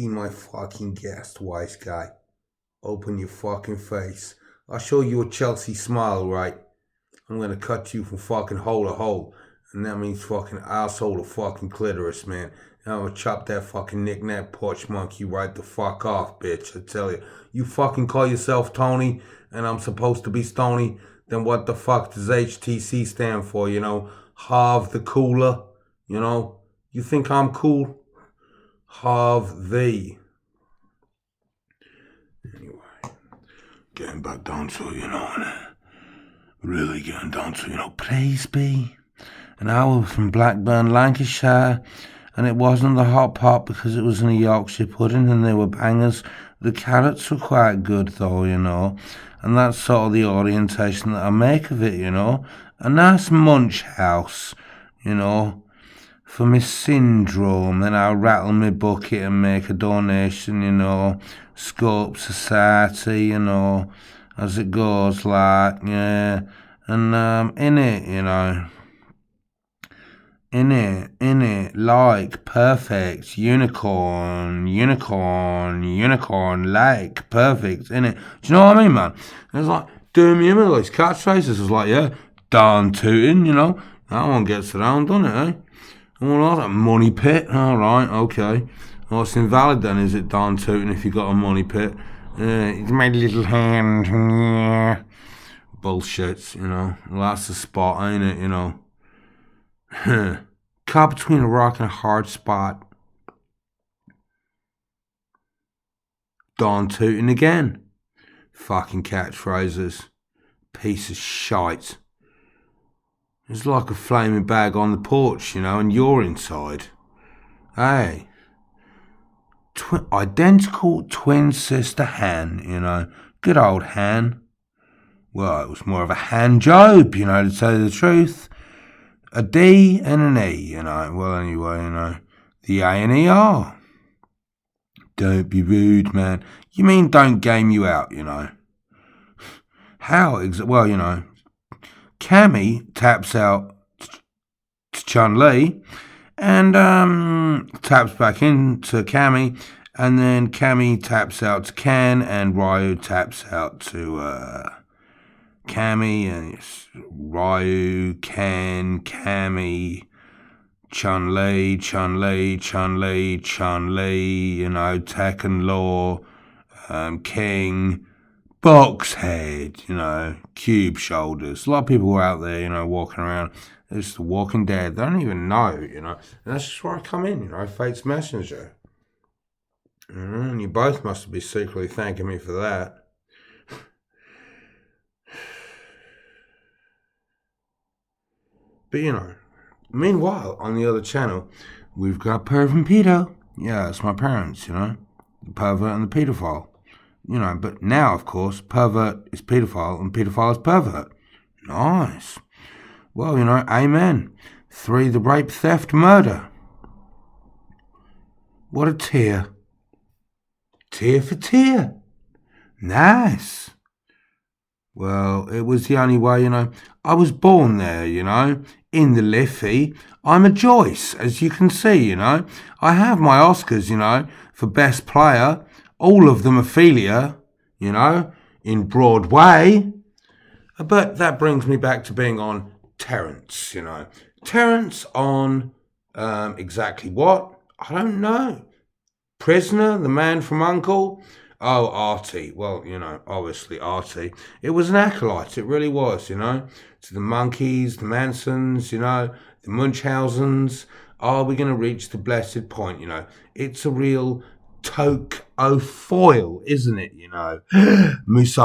Be my fucking guest, wise guy. Open your fucking face. I'll show you a Chelsea smile, right? I'm gonna cut you from fucking hole to hole. And that means fucking asshole to fucking clitoris, man. And I'm gonna chop that fucking knick-knack porch monkey right the fuck off, bitch. I tell you. You fucking call yourself Tony, and I'm supposed to be Stony, then what the fuck does HTC stand for, you know? Harv the cooler, you know? You think I'm cool? Harv the. Anyway, getting back down to, you know, really getting down to, you know, please be. And I was from Blackburn, Lancashire, and it wasn't the hot pot because it was in a Yorkshire pudding and they were bangers. The carrots were quite good though, you know, and that's sort of the orientation that I make of it, you know. A nice munch house, you know, for my syndrome. Then I'll rattle my bucket and make a donation, you know, Scope Society, you know, as it goes, like, yeah. And in it, you know, in it, like, perfect, unicorn, like, perfect, in it. Do you know what I mean, man? It's like, doing me in with those catchphrases. It's like, yeah, darn tootin', you know. That one gets around, doesn't it, eh? All right, money pit, all right, okay. Well, it's invalid then, is it, darn tootin', if you got a money pit? It's my little hand, yeah. Bullshit, you know. Well, that's the spot, ain't it, you know? Caught between a rock and a hard spot. Darn tootin' again. Fucking catchphrases. Piece of shite. It's like a flaming bag on the porch, you know, and you're inside. Hey. Identical twin sister Han, you know. Good old Han. Well, it was more of a hand job, you know, to tell you the truth. A D and an E, you know. Well, anyway, you know. The A and E are. Don't be rude, man. You mean don't game you out, you know. How? Well, you know. Cammy taps out to Chun-Li and taps back into Cammy. And then Cammy taps out to Ken and Ryu taps out to Cammy, and it's Ryu, Ken, Cammy, Chun-Li, you know, Tekken Law, King, Boxhead, you know, Cube Shoulders. A lot of people were out there, you know, walking around. It's the Walking Dead. They don't even know, you know. And that's just where I come in, you know, Fate's Messenger. And you both must be secretly thanking me for that. But, you know, meanwhile, on the other channel, we've got Perv and Pedo. Yeah, it's my parents, you know. The pervert and the pedophile. You know, but now, of course, pervert is pedophile and pedophile is pervert. Nice. Well, you know, amen. 3, the rape, theft, murder. What a tear. Tear for tear. Nice. Well, it was the only way, you know. I was born there, you know, in the Liffey. I'm a Joyce, as you can see, you know. I have my Oscars, you know, for Best Player. All of them Ophelia, you know, in Broadway. But that brings me back to being on Terrence, you know. Terrence on exactly what? I don't know. Prisoner, the man from U.N.C.L.E.? Oh, Artie. Well, you know, obviously Artie. It was an acolyte. It really was, you know. To the Monkeys, the Mansons, you know, the Munchhausens. Are we going to reach the blessed point, you know? It's a real toke-o-foil, isn't it, you know? Musa.